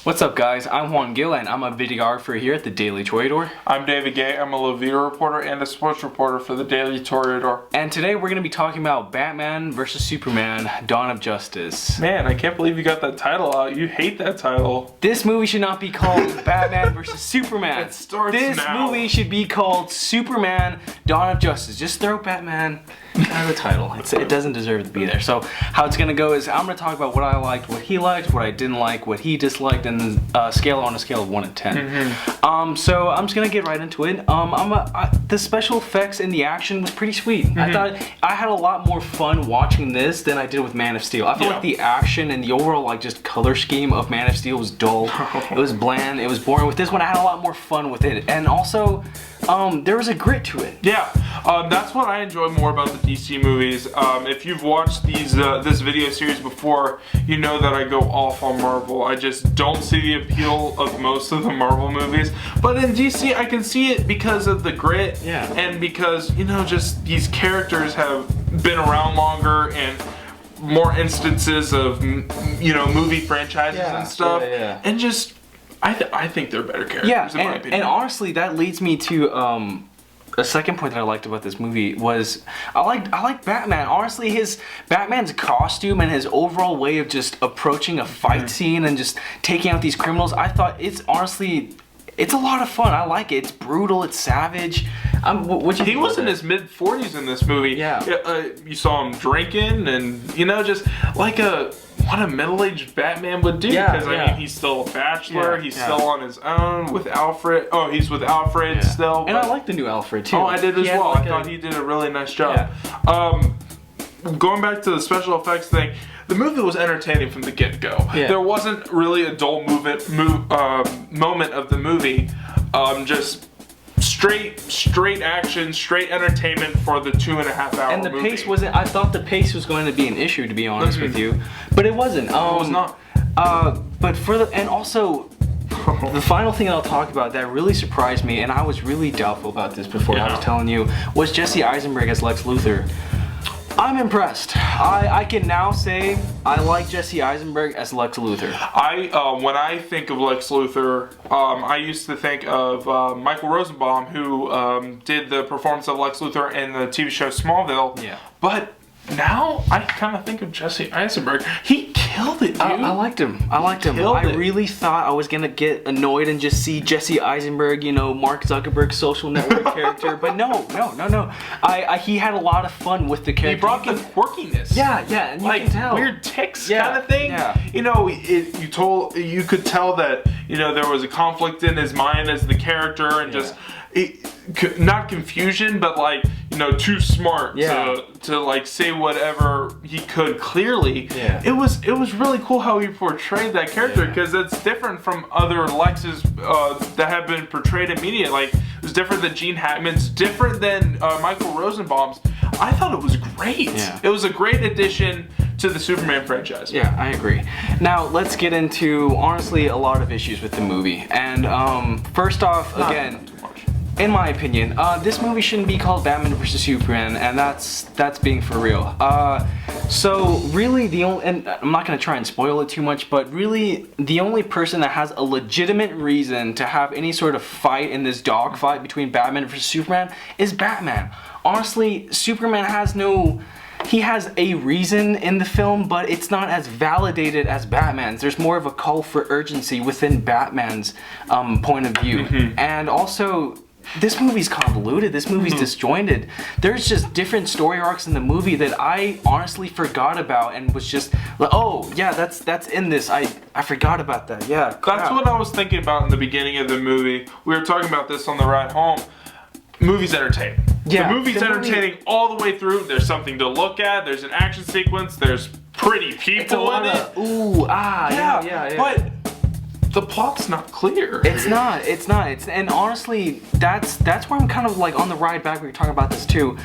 What's up, guys? I'm Juan and I'm a videographer here at the Daily Toreador. I'm David Gay. I'm a La Vida reporter and a sports reporter for the Daily Toreador. And today we're going to be talking about Batman vs. Superman, Dawn of Justice. Man, I can't believe you got that title out. You hate that title. This movie should not be called Batman vs. Superman. It starts This now. movie should be called Superman, Dawn of Justice. Just throw Batman out of the title. It doesn't deserve to be there. So how it's going to go is I'm going to talk about what I liked, what he liked, what I didn't like, what he disliked, and scale on a scale of 1 to 10. So I'm just gonna get right into it. The special effects and the action was pretty sweet. I thought I had a lot more fun watching this than I did with Man of Steel. I felt like the action and the overall just color scheme of Man of Steel was dull. It was bland. It was boring. With this one, I had a lot more fun with it, and also there was a grit to it. Yeah, that's what I enjoy more about the DC movies. If you've watched this video series before, you know that I go off on Marvel. I just don't see the appeal of most of the Marvel movies. But in DC, I can see it because of the grit, and because, just these characters have been around longer and more instances of, movie franchises and stuff. And just, I think they're better characters, in my opinion. And honestly, that leads me to a second point that I liked about this movie was I like Batman. Honestly, Batman's costume and his overall way of just approaching a fight scene and just taking out these criminals. I thought it's a lot of fun. I like it. It's brutal. It's savage. He was in his mid-40s in this movie. You saw him drinking and just like what a middle-aged Batman would do, because I mean, he's still a bachelor, he's still on his own with Alfred. Oh, he's with Alfred still. And I like the new Alfred too. Oh, I did as well. I thought he did a really nice job. Going back to the special effects thing, the movie was entertaining from the get-go. There wasn't really a dull moment of the movie. Just straight action, straight entertainment for the 2.5 hour And the movie. pace wasn't. I thought the pace was going to be an issue, to be honest with you, but it wasn't. It was not. But and also, the final thing I'll talk about that really surprised me, and I was really doubtful about this before I was telling you, was Jesse Eisenberg as Lex Luthor. I'm impressed. I can now say I like Jesse Eisenberg as Lex Luthor. When I think of Lex Luthor, I used to think of Michael Rosenbaum, who did the performance of Lex Luthor in the TV show Smallville. But now I kind of think of Jesse Eisenberg. He killed it, dude. I liked him. I really thought I was gonna get annoyed and just see Jesse Eisenberg, Mark Zuckerberg's social network character. But no. He had a lot of fun with the character. He brought the quirkiness. And you can tell. Weird tics kind of thing. You could tell that there was a conflict in his mind as the character, and just not confusion, but too smart to say whatever he could clearly. It was really cool how he portrayed that character, because it's different from other Lexes that have been portrayed in media. It's different than Gene Hackman's, different than Michael Rosenbaum's. I thought it was great. It was a great addition to the Superman franchise. Yeah, I agree. Now let's get into honestly a lot of issues with the movie. And first off, again, in my opinion, this movie shouldn't be called Batman vs. Superman, and that's being for real. So really and I'm not gonna try and spoil it too much, but really the only person that has a legitimate reason to have any sort of fight in this dogfight between Batman vs. Superman is Batman. Honestly, Superman has he has a reason in the film, but it's not as validated as Batman's. There's more of a call for urgency within Batman's point of view. And also, this movie's convoluted. This movie's disjointed. There's just different story arcs in the movie that I honestly forgot about, and was just like, oh yeah, that's in this. I forgot about that. Yeah, that's what I was thinking about in the beginning of the movie. We were talking about this on the ride home. Movie's entertaining. The movie's entertaining all the way through. There's something to look at. There's an action sequence. There's pretty people in it. But the plot's not clear. It's not. And honestly, that's where I'm kind of on the ride back. We were talking about this too.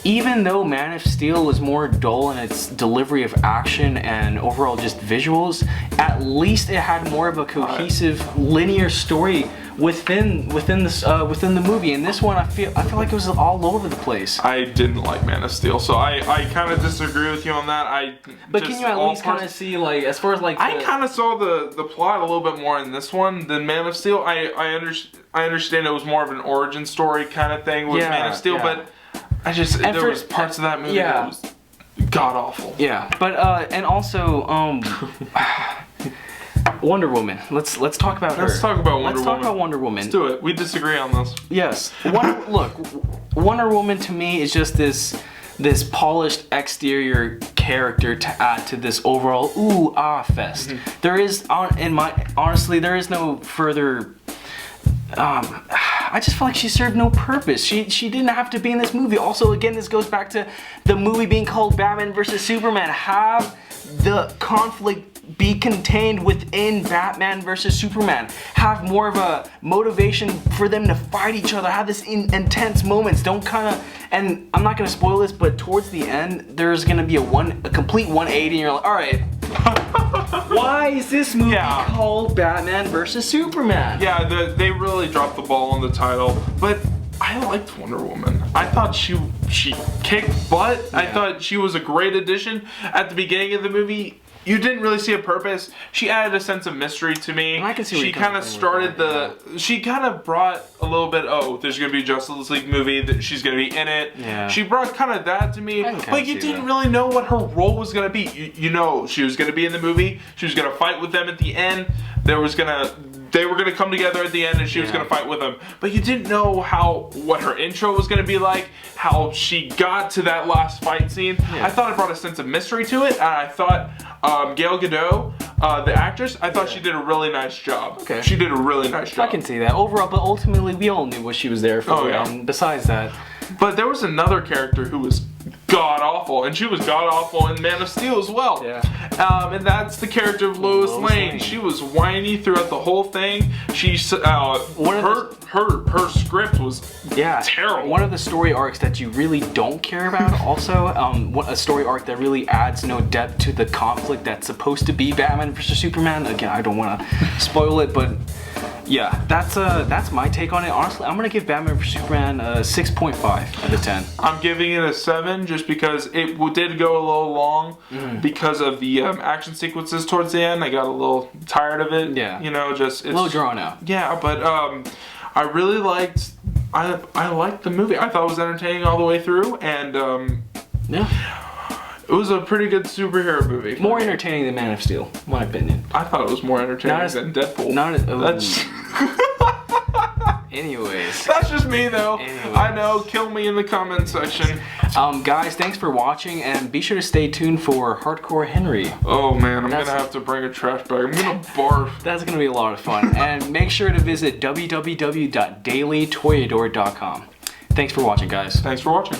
even though Man of Steel was more dull in its delivery of action and overall just visuals, at least it had more of a cohesive, linear story within the movie. And this one, I feel like it was all over the place. I didn't like Man of Steel, so I kind of disagree with you on that. But can you at least kind of see, like, as far as like I kind of saw the plot a little bit more in this one than Man of Steel. I understand it was more of an origin story kind of thing with Man of Steel, but there was parts of that movie that was god awful. Yeah, but and also Wonder Woman. Let's talk about her. Let's talk about Wonder Woman. Let's talk about Wonder Woman. Let's do it. We disagree on this. Yes. Look, Wonder Woman to me is just this polished exterior character to add to this overall ooh ah fest. There is honestly there is no further. I just feel like she served no purpose. She didn't have to be in this movie. Also, again, this goes back to the movie being called Batman vs Superman. Have the conflict be contained within Batman vs Superman. Have more of a motivation for them to fight each other. Have this intense moments. Don't kind of, and I'm not gonna spoil this, but towards the end, there's gonna be a complete 180, and you're like, all right. Why is this movie called Batman vs Superman? Yeah, they really dropped the ball on the title, but I liked Wonder Woman. I thought she kicked butt. Yeah. I thought she was a great addition. At the beginning of the movie, you didn't really see a purpose. She added a sense of mystery to me. And I can see she kind of started she kind of brought a little bit, there's going to be a Justice League movie, that she's going to be in it. Yeah. She brought kind of that to me, but you didn't really know what her role was going to be. You know, she was going to be in the movie. She was going to fight with them at the end. They were going to come together at the end, and she was going to fight with them. But you didn't know what her intro was going to be like, how she got to that last fight scene. Yeah. I thought it brought a sense of mystery to it, and I thought Gal Gadot, the actress, I thought she did a really nice job. Okay. She did a really nice job. I can see that. Overall, but ultimately, we all knew what she was there for. Oh, yeah. And besides that. But there was another character who was god awful, and she was god awful in Man of Steel as well. Yeah. And that's the character of Lois Lane. She was whiny throughout the whole thing. She her script was terrible. One of the story arcs that you really don't care about, also, a story arc that really adds no depth to the conflict that's supposed to be Batman vs Superman. Again, I don't want to spoil it, but. Yeah, that's my take on it. Honestly, I'm gonna give Batman vs Superman a 6.5 out of 10. I'm giving it a 7 just because it did go a little long because of the action sequences towards the end. I got a little tired of it. Yeah, you know, just it's a little drawn out. Yeah, but I really liked. I liked the movie. I thought it was entertaining all the way through, and yeah. It was a pretty good superhero movie. More entertaining than Man of Steel, in my opinion. I thought it was more entertaining than Deadpool. Anyways. That's just me though. Anyways. I know, kill me in the comment section. Guys, thanks for watching, and be sure to stay tuned for Hardcore Henry. Oh man, I'm gonna have to bring a trash bag. I'm gonna barf. That's gonna be a lot of fun. And make sure to visit www.dailytoyador.com. Thanks for watching, guys. Thanks for watching.